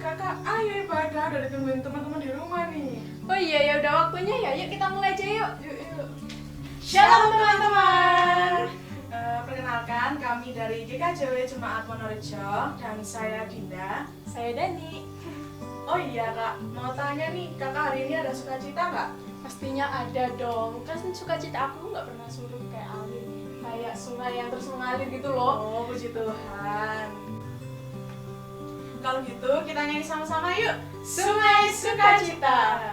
Kakak, ayo ibadah, udah ditungguin teman-teman di rumah nih. Oh iya, ya udah waktunya ya. Yuk kita mulai aja yuk. Yuk. Shalom teman-teman. Perkenalkan, kami dari GKJW Jemaat Wonorejo dan saya Dinda. Saya Dani. Oh iya kak, mau tanya nih, kakak hari ini ada sukacita nggak? Pastinya ada dong. Kan sukacita aku nggak pernah surut kayak alir, kayak sungai yang terus mengalir gitu loh. Oh, puji Tuhan. Kalau gitu, kita nyanyi sama-sama yuk. Sungai Sukacita.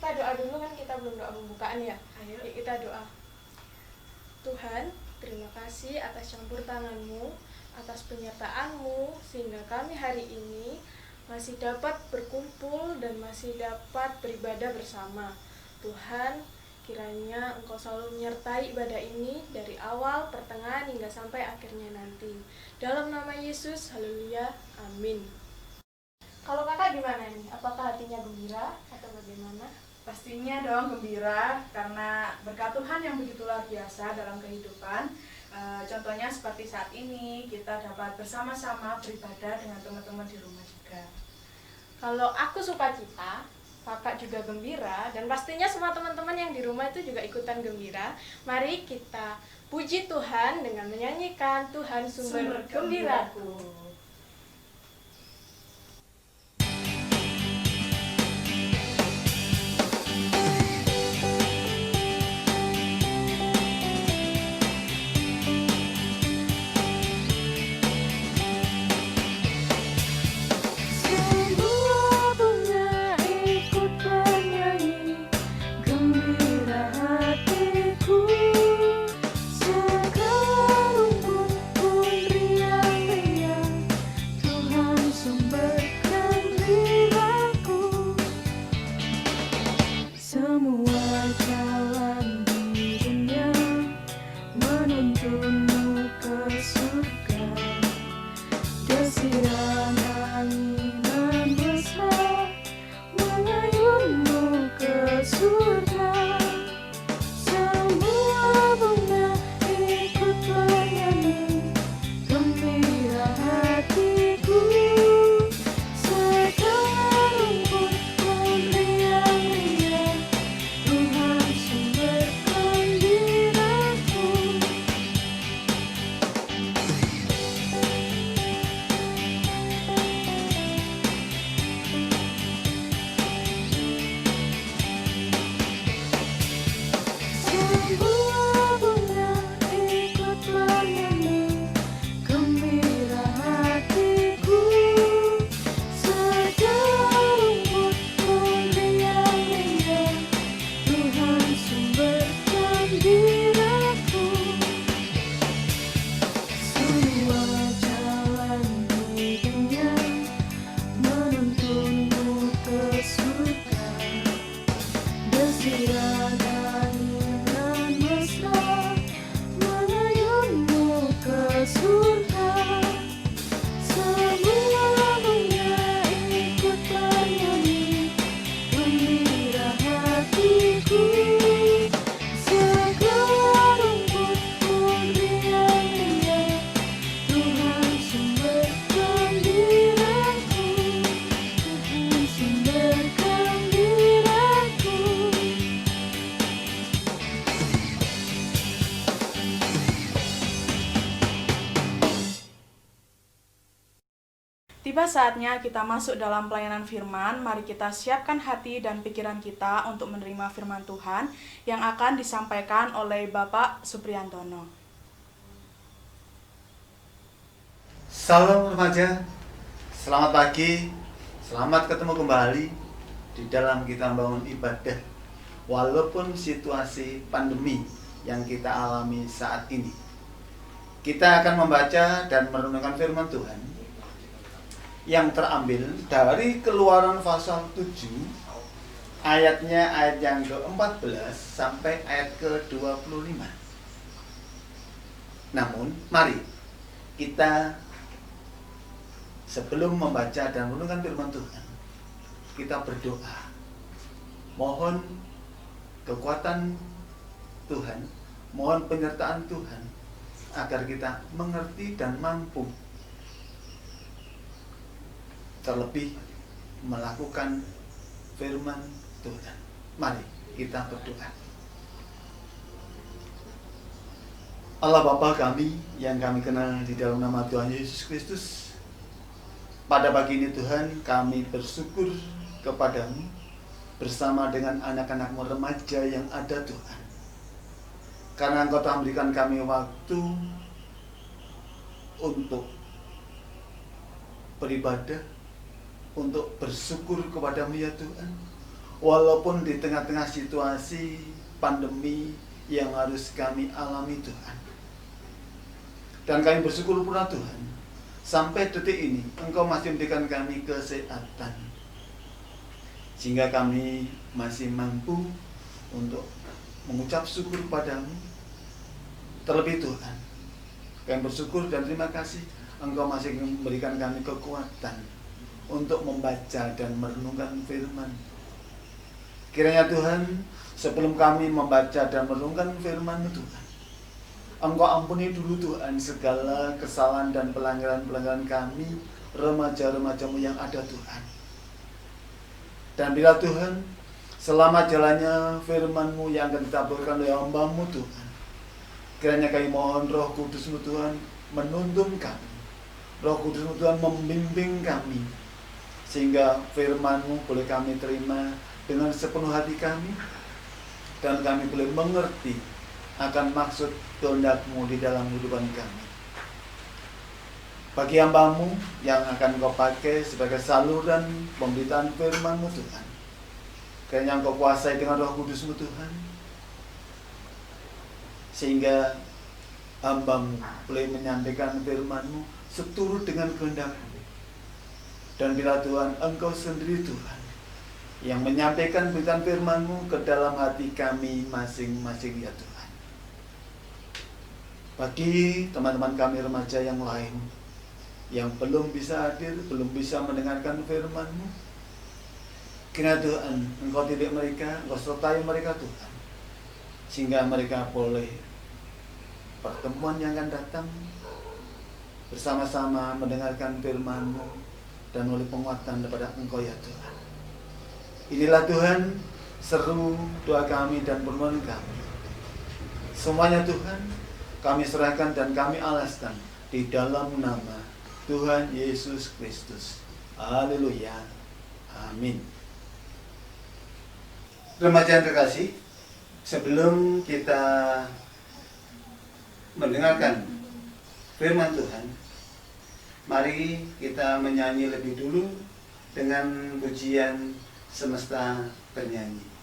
Kita doa dulu, kan kita belum doa pembukaan ya. Ayo. Yuk kita doa. Tuhan, terima kasih atas campur tangan-Mu, atas penyertaan-Mu, sehingga kami hari ini masih dapat berkumpul dan masih dapat beribadah bersama. Tuhan, kiranya Engkau selalu menyertai ibadah ini dari awal, pertengahan, hingga sampai akhirnya nanti. Dalam nama Yesus, haleluya, amin. Kalau kakak gimana nih? Apakah hatinya gembira atau bagaimana? Pastinya dong gembira, karena berkat Tuhan yang begitu luar biasa dalam kehidupan. Contohnya seperti saat ini kita dapat bersama-sama beribadah dengan teman-teman di rumah juga. Kalau aku sukacita, kakak juga gembira, dan pastinya semua teman-teman yang di rumah itu juga ikutan gembira. Mari kita puji Tuhan dengan menyanyikan Tuhan sumber gembiraku. Tiba saatnya kita masuk dalam pelayanan firman. Mari kita siapkan hati dan pikiran kita untuk menerima firman Tuhan yang akan disampaikan oleh Bapak Supriyantono. Salam remaja, selamat pagi, selamat ketemu kembali di dalam kita membangun ibadah. Walaupun situasi pandemi yang kita alami saat ini, kita akan membaca dan merenungkan firman Tuhan yang terambil dari Keluaran pasal 7 ayatnya ayat yang ke-14 sampai ayat ke-25. Namun mari kita sebelum membaca dan merenungkan firman Tuhan, kita berdoa. Mohon kekuatan Tuhan, mohon penyertaan Tuhan agar kita mengerti dan mampu terlebih melakukan firman Tuhan. Mari kita berdoa. Allah Bapa kami yang kami kenal di dalam nama Tuhan Yesus Kristus, pada pagi ini Tuhan kami bersyukur kepadamu bersama dengan anak-anak-Mu remaja yang ada Tuhan, karena Engkau telah memberikan kami waktu untuk beribadah, untuk bersyukur kepadamu ya Tuhan. Walaupun di tengah-tengah situasi pandemi yang harus kami alami Tuhan, dan kami bersyukur pula Tuhan, sampai detik ini Engkau masih memberikan kami kesehatan, sehingga kami masih mampu untuk mengucap syukur padamu. Terlebih Tuhan, kami bersyukur dan terima kasih Engkau masih memberikan kami kekuatan untuk membaca dan merenungkan firman. Kiranya Tuhan, sebelum kami membaca dan merenungkan firman Tuhan, Engkau ampuni dulu Tuhan segala kesalahan dan pelanggaran-pelanggaran kami, remaja-remaja-Mu yang ada Tuhan. Dan bila Tuhan, selama jalannya firman-Mu yang akan ditaburkan oleh hamba-Mu Tuhan, kiranya kami mohon Roh Kudus-Mu Tuhan menuntun kami, Roh Kudus-Mu Tuhan membimbing kami, sehingga firman-Mu boleh kami terima dengan sepenuh hati kami, dan kami boleh mengerti akan maksud kehendak-Mu di dalam kehidupan kami. Bagi hamba-Mu yang akan Kau pakai sebagai saluran pemberitaan firman-Mu Tuhan, kiranya Engkau kuasai dengan Roh Kudus-Mu Tuhan, sehingga hamba-Mu boleh menyampaikan firman-Mu seturut dengan kehendak-Mu. Dan bila Tuhan, Engkau sendiri Tuhan yang menyampaikan beritaan firman-Mu ke dalam hati kami masing-masing ya Tuhan. Bagi teman-teman kami remaja yang lain yang belum bisa hadir, belum bisa mendengarkan firman-Mu, kiranya Tuhan, Engkau didik mereka, Engkau sertai mereka Tuhan, sehingga mereka boleh pertemuan yang akan datang bersama-sama mendengarkan firman-Mu dan oleh penguatan daripada Engkau ya Tuhan. Inilah Tuhan seru doa kami dan permohonan kami. Semuanya Tuhan kami serahkan dan kami alaskan di dalam nama Tuhan Yesus Kristus. Haleluya. Amin. Remaja yang terkasih, sebelum kita mendengarkan firman Tuhan, mari kita menyanyi lebih dulu dengan pujian Semesta Bernyanyi.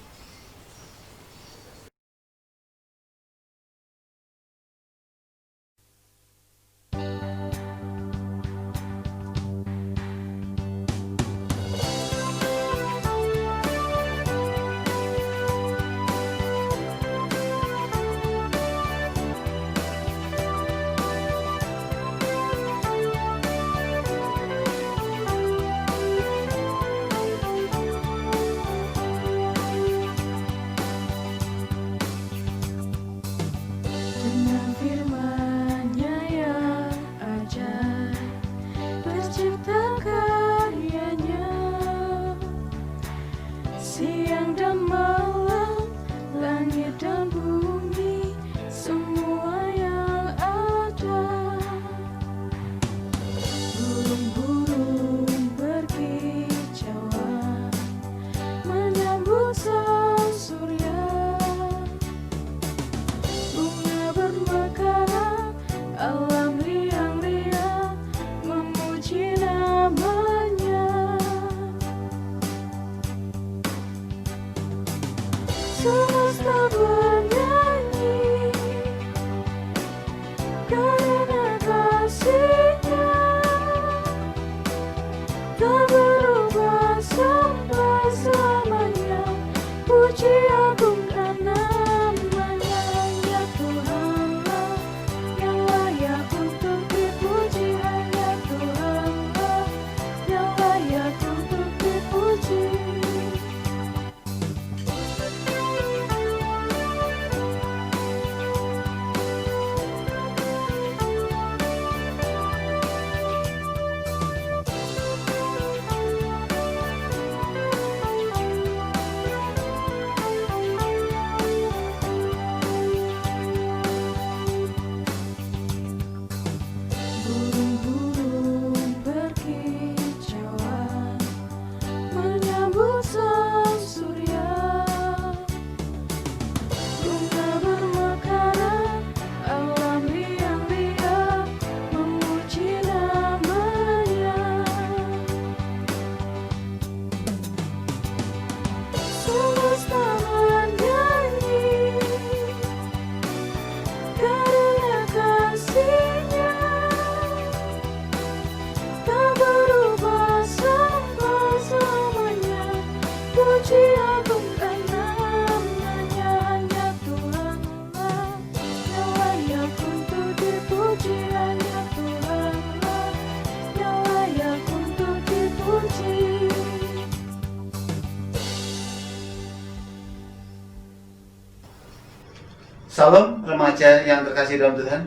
Salam remaja yang terkasih dalam Tuhan.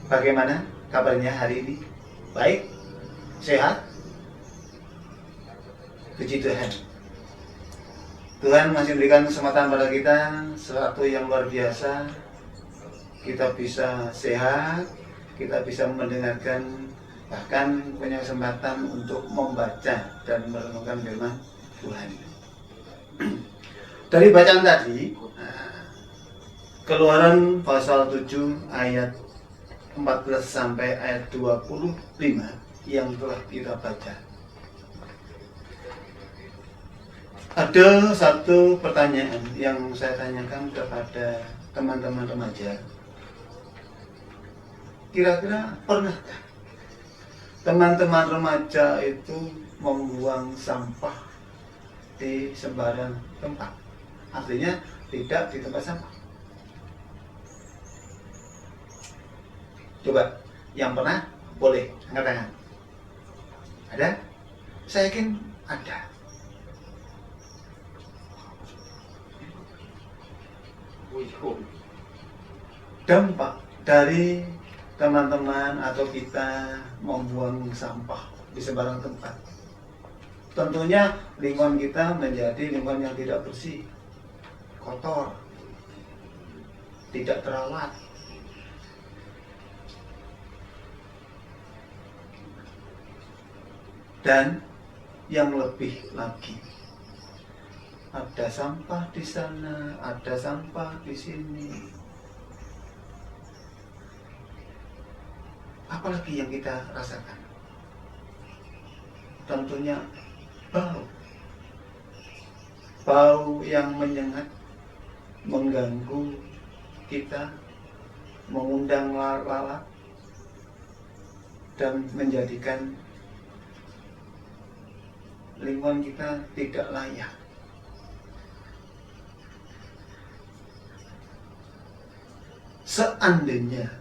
Bagaimana kabarnya hari ini? Baik? Sehat? Puji Tuhan. Tuhan masih berikan kesempatan pada kita, sesuatu yang luar biasa. Kita bisa sehat, kita bisa mendengarkan, bahkan punya kesempatan untuk membaca dan merenungkan firman Tuhan. Dari bacaan tadi, Keluaran pasal 7 ayat 14 sampai ayat 25 yang telah kita baca. Ada satu pertanyaan yang saya tanyakan kepada teman-teman remaja. Kira-kira pernahkah teman-teman remaja itu membuang sampah di sembarang tempat? Artinya tidak di tempat sampah. Coba, yang pernah boleh angkat tangan. Ada? Saya yakin ada. Dampak dari teman-teman atau kita membuang sampah di sembarang tempat, tentunya lingkungan kita menjadi lingkungan yang tidak bersih, kotor, tidak terawat. Dan yang lebih lagi, ada sampah di sana, ada sampah di sini. Apalagi yang kita rasakan? Tentunya bau. Bau yang menyengat, mengganggu kita, mengundang lalat, dan menjadikan lingkungan kita tidak layak. Seandainya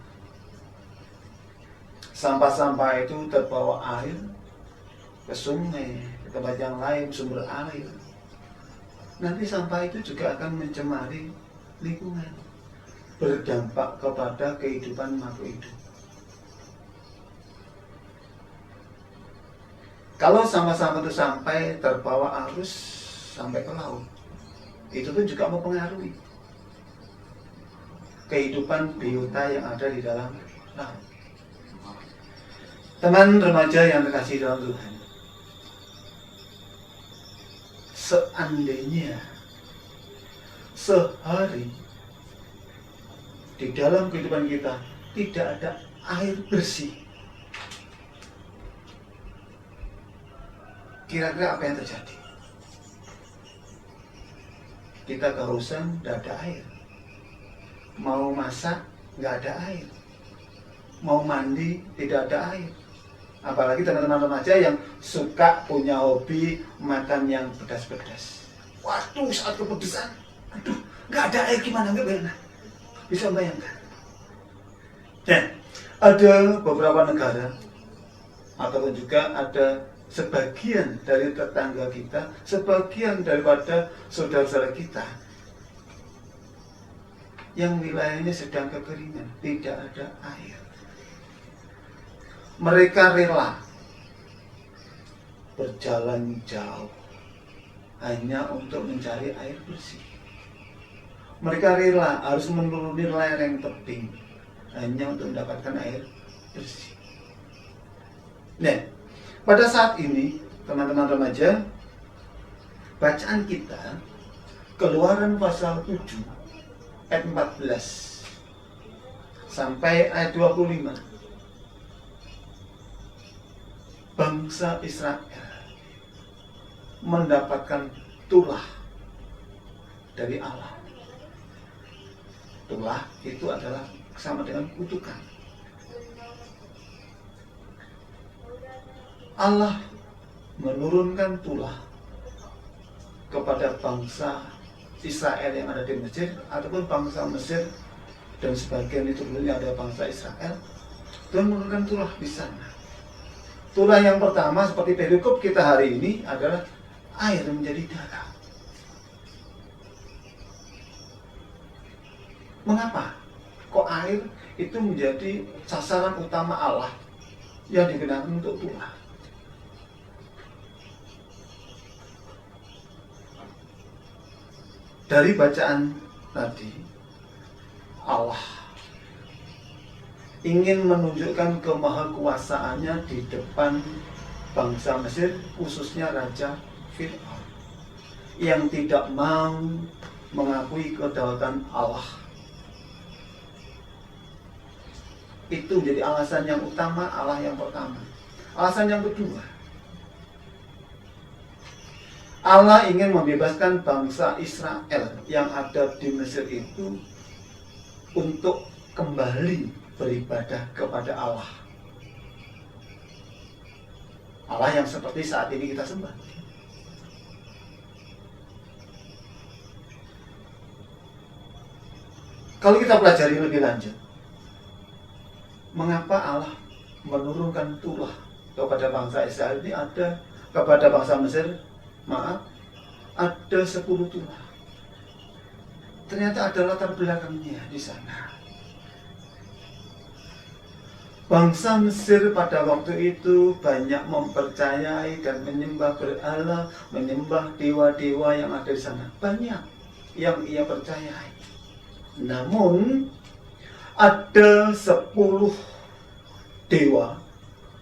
sampah-sampah itu terbawa air ke sungai, ke tempat yang lain, sumber air, nanti sampah itu juga akan mencemari lingkungan, berdampak kepada kehidupan makhluk hidup. Kalau sampah-sampah itu sampai terbawa arus sampai ke laut, itu pun juga mempengaruhi kehidupan biota yang ada di dalam laut. Teman remaja yang terkasih dalam Tuhan, seandainya sehari di dalam kehidupan kita tidak ada air bersih, kira-kira apa yang terjadi? Kita kehausan, tidak ada air. Mau masak, nggak ada air. Mau mandi, tidak ada air. Apalagi teman-teman remaja yang suka punya hobi makan yang pedas-pedas. Waduh, saat kepedesan, aduh, nggak ada air gimana? Nggak bayangkan. Bisa bayangkan. Dan ada beberapa negara, ataupun juga ada sebagian dari tetangga kita, sebagian daripada saudara-saudara kita yang wilayahnya sedang kekeringan, tidak ada air. Mereka rela berjalan jauh hanya untuk mencari air bersih. Mereka rela harus menuruni lereng tebing hanya untuk mendapatkan air bersih. Nah, pada saat ini, teman-teman remaja, bacaan kita Keluaran pasal 7 ayat 14 sampai ayat 25. Bangsa Israel mendapatkan tulah dari Allah. Tulah itu adalah sama dengan kutukan. Allah menurunkan tulah kepada bangsa Israel yang ada di Mesir, ataupun bangsa Mesir dan sebagian itu dulunya ada bangsa Israel. Tuhan menurunkan tulah di sana. Tulah yang pertama seperti perikop kita hari ini adalah air menjadi darah. Mengapa? Kok air itu menjadi sasaran utama Allah yang digunakan untuk tulah? dari bacaan tadi, Allah ingin menunjukkan kemahakuasaannya di depan bangsa Mesir, khususnya Raja Fir'aun yang tidak mau mengakui kedaulatan Allah. Itu menjadi alasan yang utama, Allah yang pertama. Alasan yang kedua, Allah ingin membebaskan bangsa Israel yang ada di Mesir itu untuk kembali beribadah kepada Allah. Allah yang seperti saat ini kita sembah. Kalau kita pelajari lebih lanjut, mengapa Allah menurunkan tulah kepada bangsa Israel ini kepada bangsa Mesir, ada 10 tulah. Ternyata ada latar belakangnya di sana. Bangsa Mesir pada waktu itu banyak mempercayai dan menyembah berhala, menyembah dewa-dewa yang ada di sana. Banyak yang ia percayai. Namun ada 10 dewa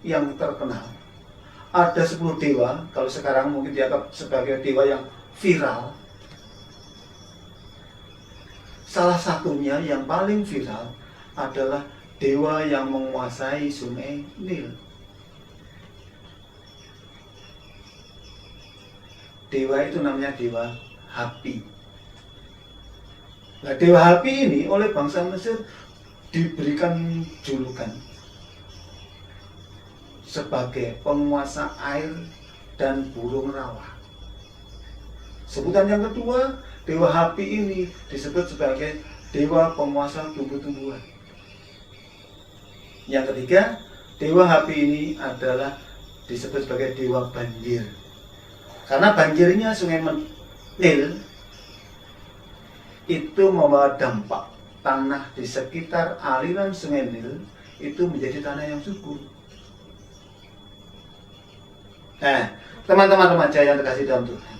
yang terkenal. Ada 10 dewa, kalau sekarang mungkin dianggap sebagai dewa yang viral. Salah satunya yang paling viral adalah dewa yang menguasai sungai Nil. Dewa itu namanya dewa Hapi. Nah, dewa Hapi ini oleh bangsa Mesir diberikan julukan sebagai penguasa air dan burung rawa. Sebutan yang kedua, dewa Hapi ini disebut sebagai dewa penguasa tumbuh-tumbuhan. Yang ketiga, dewa Hapi ini adalah disebut sebagai dewa banjir. Karena banjirnya sungai Nil itu membawa dampak tanah di sekitar aliran sungai Nil itu menjadi tanah yang subur. Nah, teman-teman remaja yang terkasih dalam Tuhan,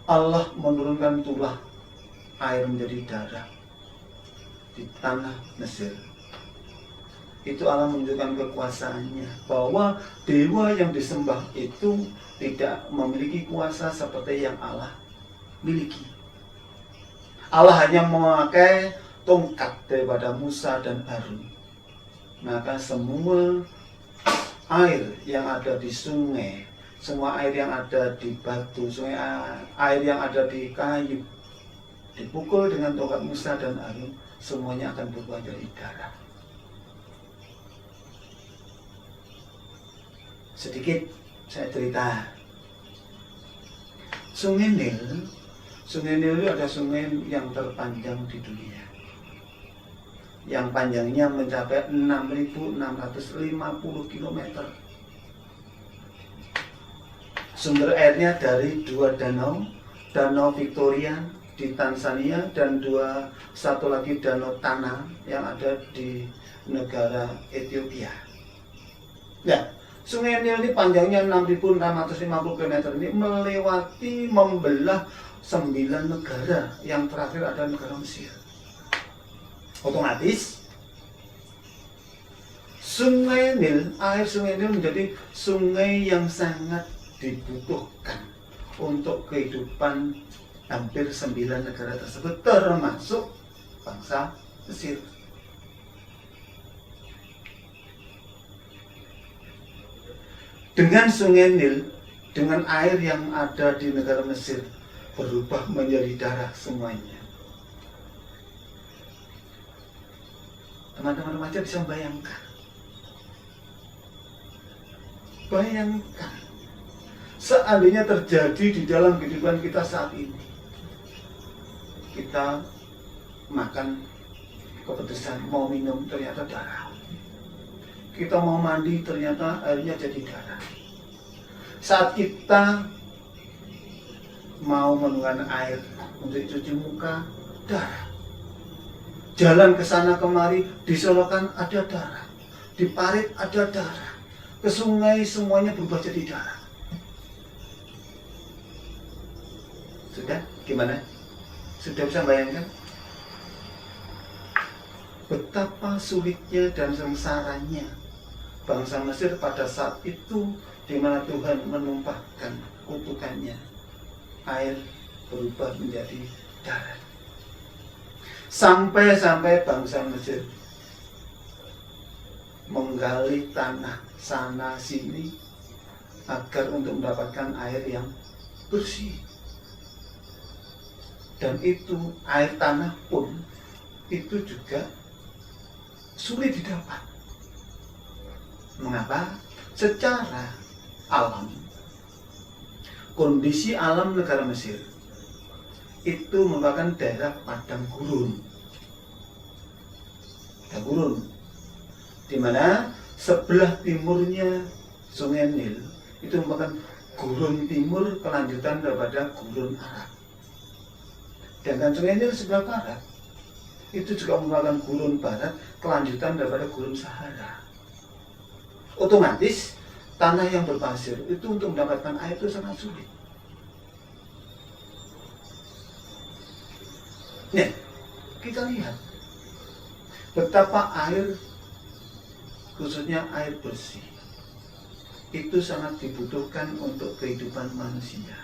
Allah menurunkan tulah air menjadi darah di tanah Mesir. Itu Allah menunjukkan kekuasaannya, bahwa dewa yang disembah itu tidak memiliki kuasa seperti yang Allah miliki. Allah hanya memakai tongkat daripada Musa dan Harun. Maka semua air yang ada di sungai, semua air yang ada di batu, air yang ada di kayu, dipukul dengan tongkat Musa dan Harun, semuanya akan berubah jadi darah. Sedikit saya cerita. Sungai Nil itu ada sungai yang terpanjang di dunia, yang panjangnya mencapai 6.650 km. Sumber airnya dari 2 danau, Danau Victoria di Tanzania dan satu lagi Danau Tana yang ada di negara Ethiopia. Nah, Sungai Nil ini panjangnya 6.650 km ini membelah 9 negara, yang terakhir ada negara Mesir. Otomatis air sungai Nil menjadi sungai yang sangat dibutuhkan untuk kehidupan hampir 9 negara tersebut, termasuk bangsa Mesir. Dengan sungai Nil, dengan air yang ada di negara Mesir berubah menjadi darah semuanya. Teman-teman remaja bisa membayangkan. Bayangkan, seandainya terjadi di dalam kehidupan kita saat ini. Kita makan kepedesan, mau minum ternyata darah. Kita mau mandi ternyata airnya jadi darah. Saat kita mau menuangkan air untuk cuci muka, darah. Jalan ke sana kemari, di solokan ada darah, di parit ada darah, ke sungai semuanya berubah jadi darah. Gimana? Sudah bisa bayangkan? Betapa sulitnya dan sengsaranya bangsa Mesir pada saat itu, di mana Tuhan menumpahkan kutukannya. Air berubah menjadi darah. Sampai-sampai bangsa Mesir menggali tanah sana sini agar untuk mendapatkan air yang bersih. Dan itu air tanah pun itu juga sulit didapat. Mengapa? Secara alam, kondisi alam negara Mesir itu merupakan daerah padang gurun. Padang gurun, di mana sebelah timurnya Sungai Nil itu merupakan gurun timur kelanjutan daripada gurun Arab. Dan Sungai Nil sebelah barat itu juga merupakan gurun barat kelanjutan daripada gurun Sahara. Otomatis tanah yang berpasir itu untuk mendapatkan air itu sangat sulit. Nah, kita lihat betapa air, khususnya air bersih, itu sangat dibutuhkan untuk kehidupan manusia.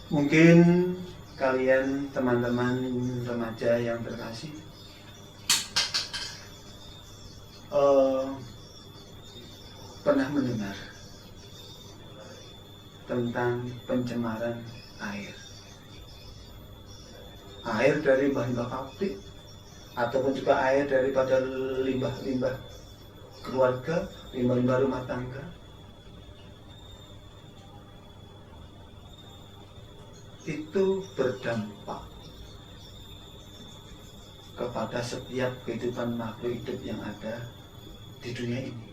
Mungkin kalian teman-teman remaja yang terkasih pernah mendengar tentang pencemaran air. Air dari limbah-limbah pabrik ataupun juga air daripada limbah-limbah keluarga, limbah-limbah rumah tangga. Itu berdampak kepada setiap kehidupan makhluk hidup yang ada di dunia ini.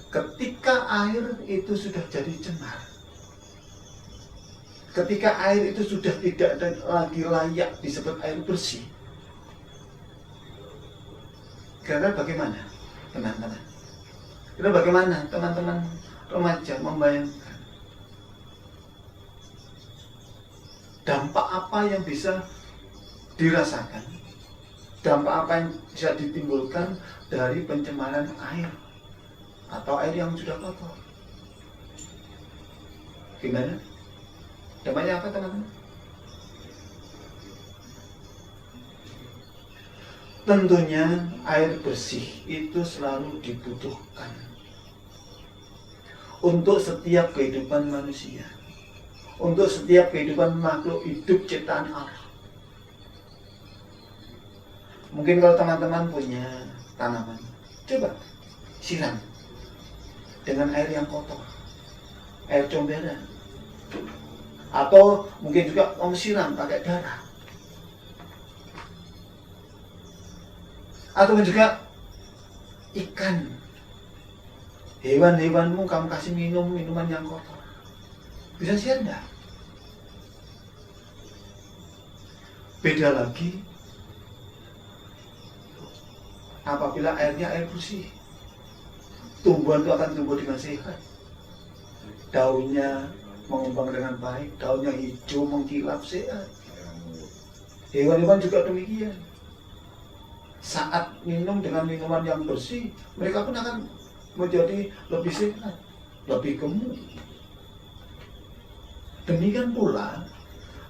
Ketika air itu sudah jadi cemar, ketika air itu sudah tidak lagi layak disebut air bersih, kira-kira bagaimana teman-teman? Kira-kira bagaimana teman-teman remaja membayangkan dampak apa yang bisa dirasakan, dampak apa yang bisa ditimbulkan dari pencemaran air atau air yang sudah kotor? Gimana? Dampaknya apa teman-teman? Tentunya air bersih itu selalu dibutuhkan untuk setiap kehidupan manusia, untuk setiap kehidupan makhluk hidup ciptaan Allah. Mungkin kalau teman-teman punya tanaman, coba siram dengan air yang kotor, air comberan, atau mungkin juga kamu siram pakai darah, atau juga ikan, hewan-hewanmu kamu kasih minum minuman yang kotor, bisa siap enggak? Beda lagi apabila airnya air bersih, tumbuhan itu akan tumbuh dengan sehat, daunnya mengembang dengan baik, daunnya hijau mengkilap sehat. Hewan-hewan juga demikian. Saat minum dengan minuman yang bersih, mereka pun akan menjadi lebih sehat, lebih gemuk. Demikian pula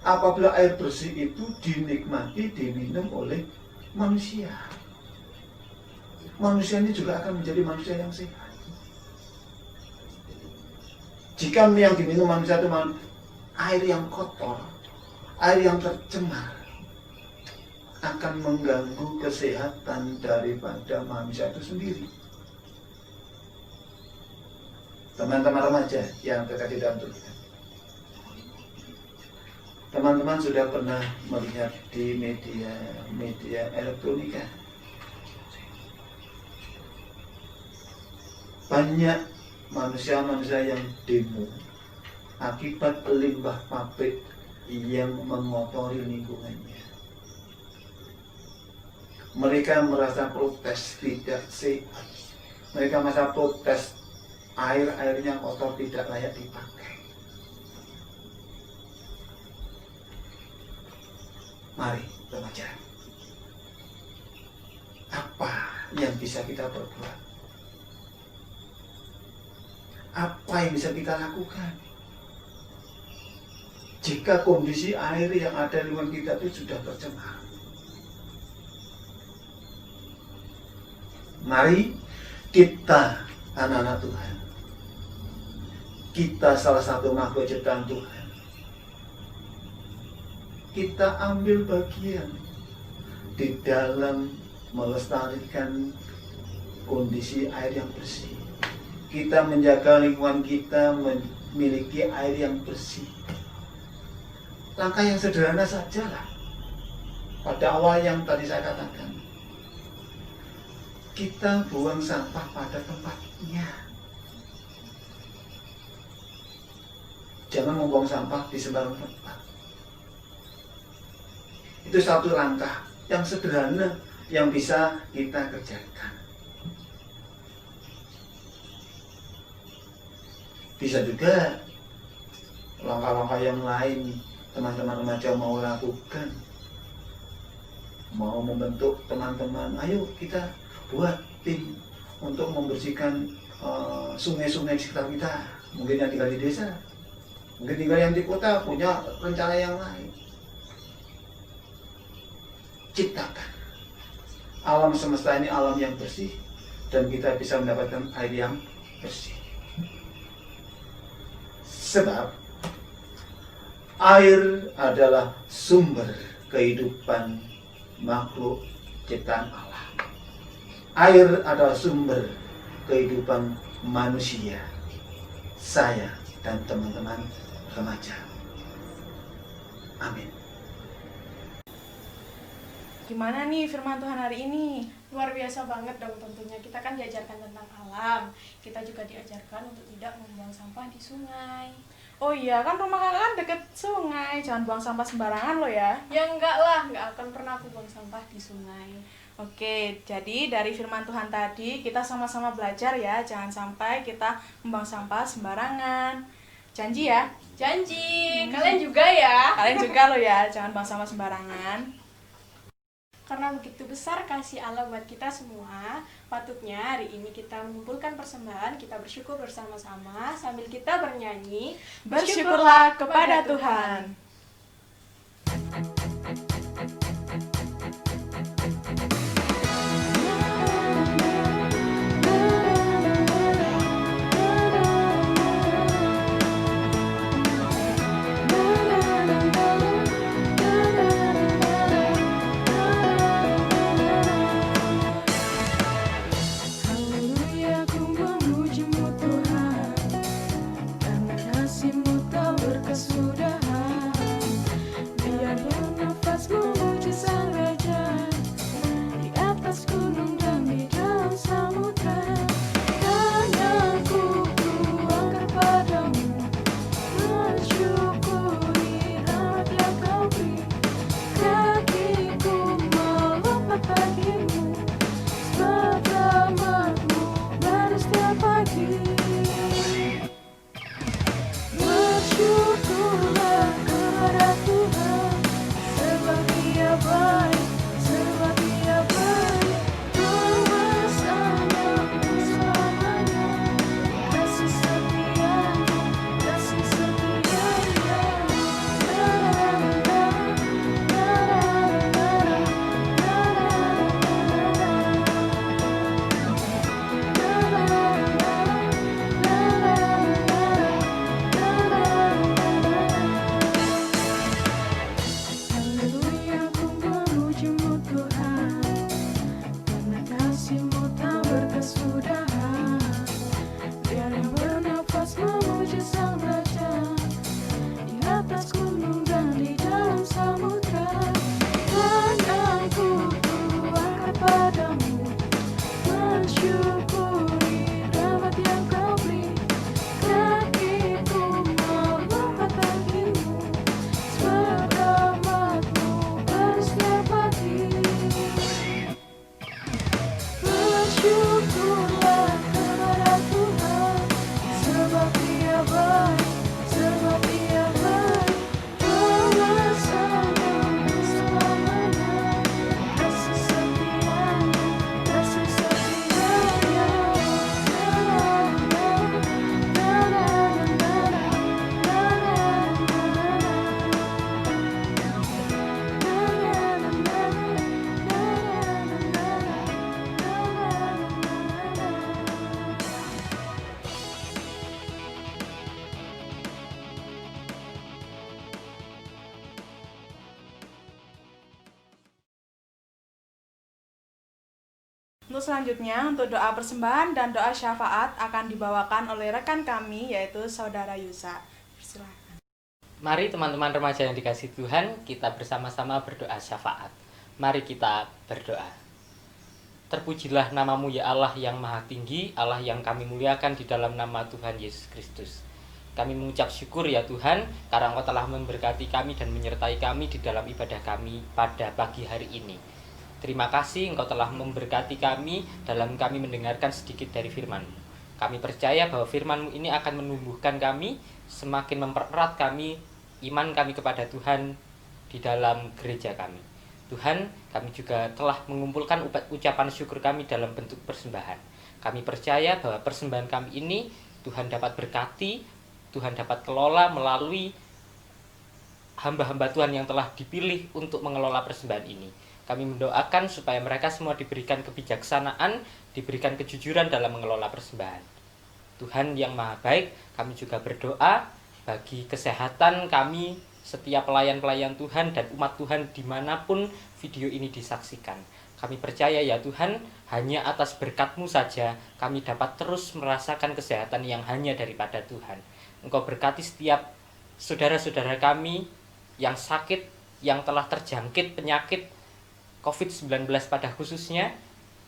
apabila air bersih itu dinikmati, diminum oleh manusia, manusia ini juga akan menjadi manusia yang sehat. Jika yang diminum manusia itu air yang kotor, air yang tercemar, akan mengganggu kesehatan daripada manusia itu sendiri. Teman-teman remaja yang terkasih dalam Tuhan, teman-teman sudah pernah melihat di media elektronika banyak manusia-manusia yang demo akibat limbah pabrik yang mengotori lingkungannya. Mereka merasa protes tidak sehat, mereka merasa protes air-airnya kotor, tidak layak dipakai. Mari remaja, apa yang bisa kita perbuat? Apa yang bisa kita lakukan? Jika kondisi air yang ada di lingkungan kita itu sudah tercemar, mari kita, anak-anak Tuhan, kita salah satu makhluk ciptaan Tuhan, kita ambil bagian di dalam melestarikan kondisi air yang bersih. Kita menjaga lingkungan kita memiliki air yang bersih. Langkah yang sederhana sajalah. Pada awal yang tadi saya katakan, kita buang sampah pada tempatnya. Jangan membuang sampah di sembarang tempat. Itu satu langkah yang sederhana yang bisa kita kerjakan. Bisa juga langkah-langkah yang lain teman-teman remaja mau lakukan. Mau membentuk teman-teman, ayo kita buat tim untuk membersihkan sungai-sungai di sekitar kita. Mungkin yang tinggal di desa, mungkin tinggal yang di kota, punya rencana yang lain. Ciptakan alam semesta ini alam yang bersih, dan kita bisa mendapatkan air yang bersih. Sebab air adalah sumber kehidupan makhluk ciptaan Allah. Air adalah sumber kehidupan manusia, saya dan teman-teman remaja. Amin. Gimana nih firman Tuhan hari ini? Luar biasa banget dong tentunya. Kita kan diajarkan tentang alam. Kita juga diajarkan untuk tidak membuang sampah di sungai. Oh iya, kan rumah kakak kan deket sungai. Jangan buang sampah sembarangan lo ya. Ya enggak lah, enggak akan pernah aku buang sampah di sungai. Oke, jadi dari firman Tuhan tadi kita sama-sama belajar ya. Jangan sampai kita membuang sampah sembarangan. Janji ya? Janji, kalian juga ya. Kalian juga lo ya, jangan buang sampah sembarangan. Karena begitu besar kasih Allah buat kita semua, patutnya hari ini kita mengumpulkan persembahan, kita bersyukur bersama-sama sambil kita bernyanyi, Bersyukurlah kepada Tuhan. Haleluya, ku memuji-Mu Tuhan, karena kasih-Mu tak berkesudahan. Untuk selanjutnya, untuk doa persembahan dan doa syafaat akan dibawakan oleh rekan kami, yaitu Saudara Yusa. Silakan. Mari teman-teman remaja yang dikasihi Tuhan, kita bersama-sama berdoa syafaat. Mari kita berdoa. Terpujilah namamu ya Allah yang maha tinggi, Allah yang kami muliakan di dalam nama Tuhan Yesus Kristus. Kami mengucap syukur ya Tuhan, karena Engkau telah memberkati kami dan menyertai kami di dalam ibadah kami pada pagi hari ini. Terima kasih Engkau telah memberkati kami dalam kami mendengarkan sedikit dari firman-Mu. Kami percaya bahwa firman-Mu ini akan menumbuhkan kami, semakin mempererat kami, iman kami kepada Tuhan di dalam gereja kami. Tuhan, kami juga telah mengumpulkan ucapan syukur kami dalam bentuk persembahan. Kami percaya bahwa persembahan kami ini Tuhan dapat berkati, Tuhan dapat kelola melalui hamba-hamba Tuhan yang telah dipilih untuk mengelola persembahan ini. Kami mendoakan supaya mereka semua diberikan kebijaksanaan, diberikan kejujuran dalam mengelola persembahan. Tuhan yang maha baik, kami juga berdoa bagi kesehatan kami, setiap pelayan-pelayan Tuhan dan umat Tuhan dimanapun video ini disaksikan. Kami percaya ya Tuhan, hanya atas berkat-Mu saja kami dapat terus merasakan kesehatan yang hanya daripada Tuhan. Engkau berkati setiap saudara-saudara kami yang sakit, yang telah terjangkit penyakit COVID-19 pada khususnya,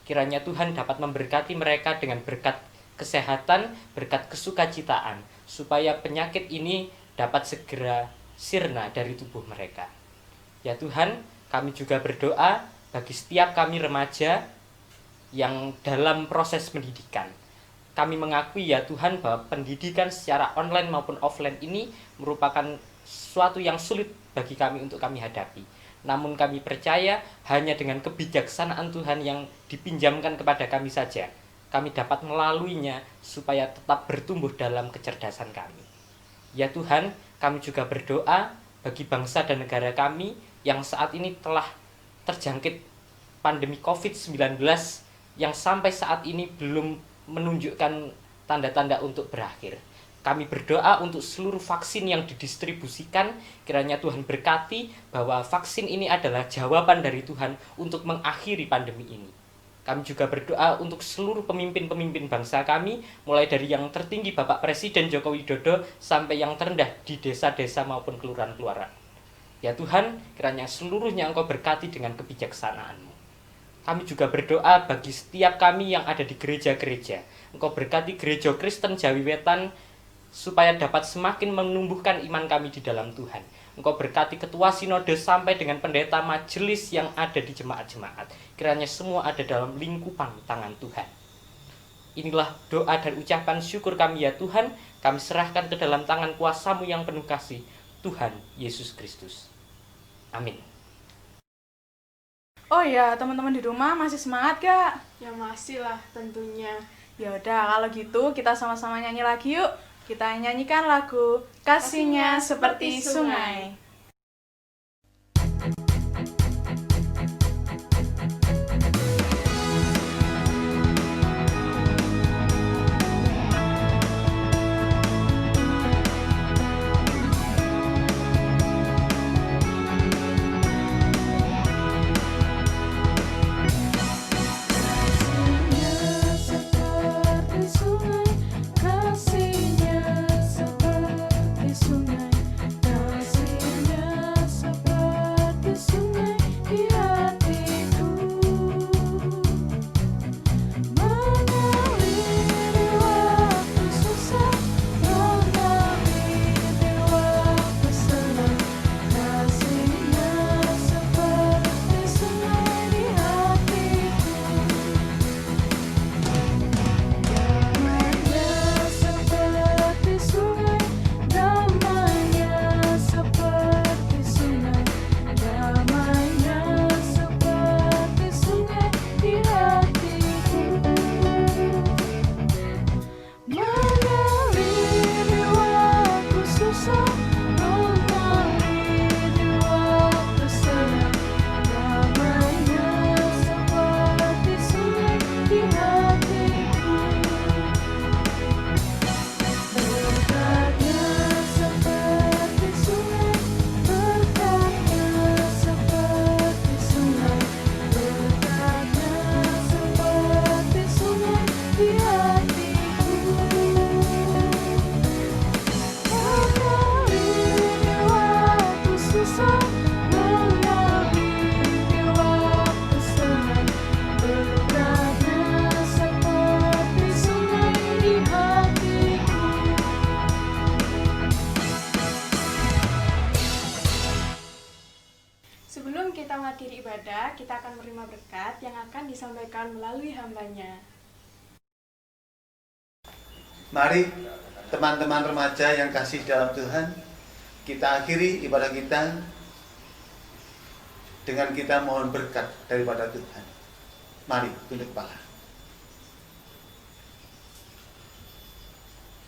kiranya Tuhan dapat memberkati mereka dengan berkat kesehatan, berkat kesukacitaan, supaya penyakit ini dapat segera sirna dari tubuh mereka. Ya Tuhan, kami juga berdoa bagi setiap kami remaja yang dalam proses pendidikan. Kami mengakui ya Tuhan bahwa pendidikan secara online maupun offline ini merupakan sesuatu yang sulit bagi kami untuk kami hadapi. Namun kami percaya hanya dengan kebijaksanaan Tuhan yang dipinjamkan kepada kami saja, kami dapat melaluinya supaya tetap bertumbuh dalam kecerdasan kami. Ya Tuhan, kami juga berdoa bagi bangsa dan negara kami yang saat ini telah terjangkit pandemi COVID-19 yang sampai saat ini belum menunjukkan tanda-tanda untuk berakhir. Kami berdoa untuk seluruh vaksin yang didistribusikan, kiranya Tuhan berkati bahwa vaksin ini adalah jawaban dari Tuhan untuk mengakhiri pandemi ini. Kami juga berdoa untuk seluruh pemimpin-pemimpin bangsa kami, mulai dari yang tertinggi Bapak Presiden Joko Widodo sampai yang terendah di desa-desa maupun kelurahan-kelurahan. Ya Tuhan, kiranya seluruhnya Engkau berkati dengan kebijaksanaan-Mu. Kami juga berdoa bagi setiap kami yang ada di gereja-gereja. Engkau berkati Gereja Kristen Jawi Wetan, supaya dapat semakin menumbuhkan iman kami di dalam Tuhan. Engkau berkati ketua sinode sampai dengan pendeta majelis yang ada di jemaat-jemaat. Kiranya semua ada dalam lingkupan tangan Tuhan. Inilah doa dan ucapan syukur kami ya Tuhan. Kami serahkan ke dalam tangan kuasa-Mu yang penuh kasih, Tuhan Yesus Kristus. Amin. Oh ya, teman-teman di rumah masih semangat gak? Ya masih lah tentunya. Ya udah, kalau gitu kita sama-sama nyanyi lagi yuk. Kita nyanyikan lagu Kasihnya Seperti Sungai. Kasihnya seperti sungai, kasih kita akan menerima berkat yang akan disampaikan melalui hambanya. Mari teman-teman remaja yang kasih dalam Tuhan, kita akhiri ibadah kita dengan kita mohon berkat daripada Tuhan. Mari tunduk kepala.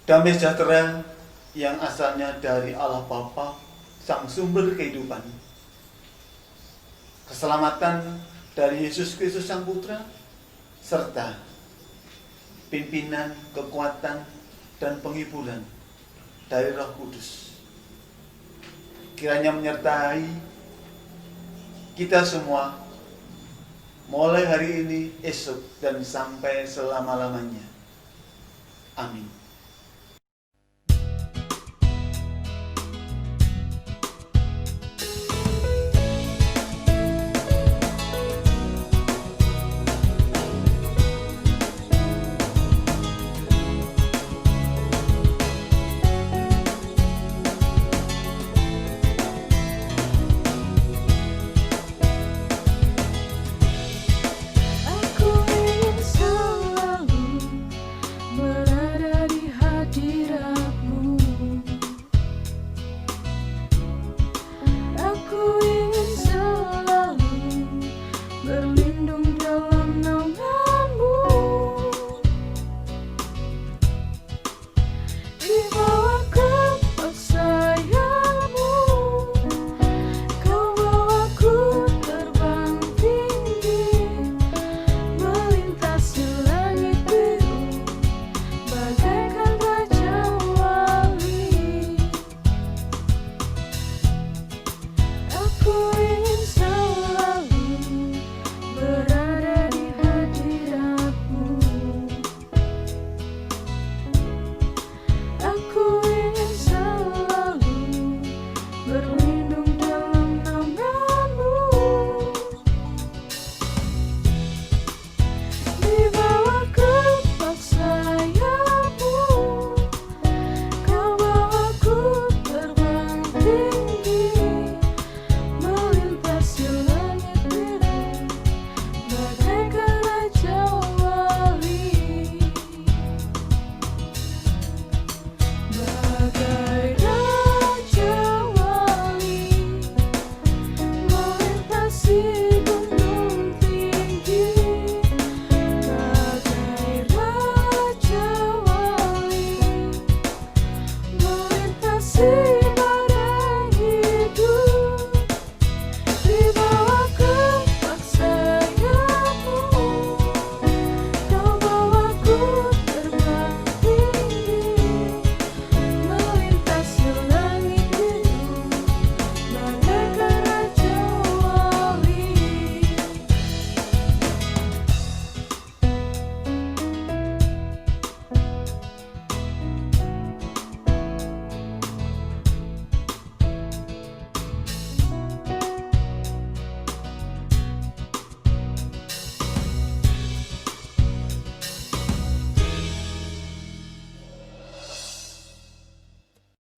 Damai sejahtera yang asalnya dari Allah Bapa, Sang Sumber kehidupan, keselamatan dari Yesus Kristus Sang Putra, serta pimpinan, kekuatan, dan penghiburan dari Roh Kudus kiranya menyertai kita semua mulai hari ini, esok, dan sampai selama-lamanya. Amin.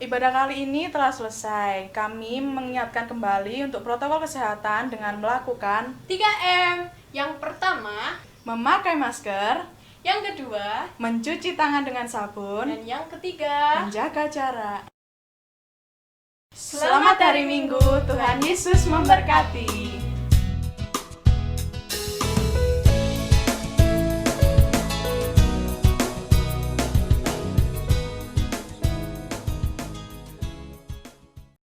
Ibadah kali ini telah selesai. Kami mengingatkan kembali untuk protokol kesehatan dengan melakukan 3M. Yang pertama, memakai masker, yang kedua, mencuci tangan dengan sabun, dan yang ketiga, menjaga jarak. Selamat hari Minggu, Tuhan Yesus memberkati.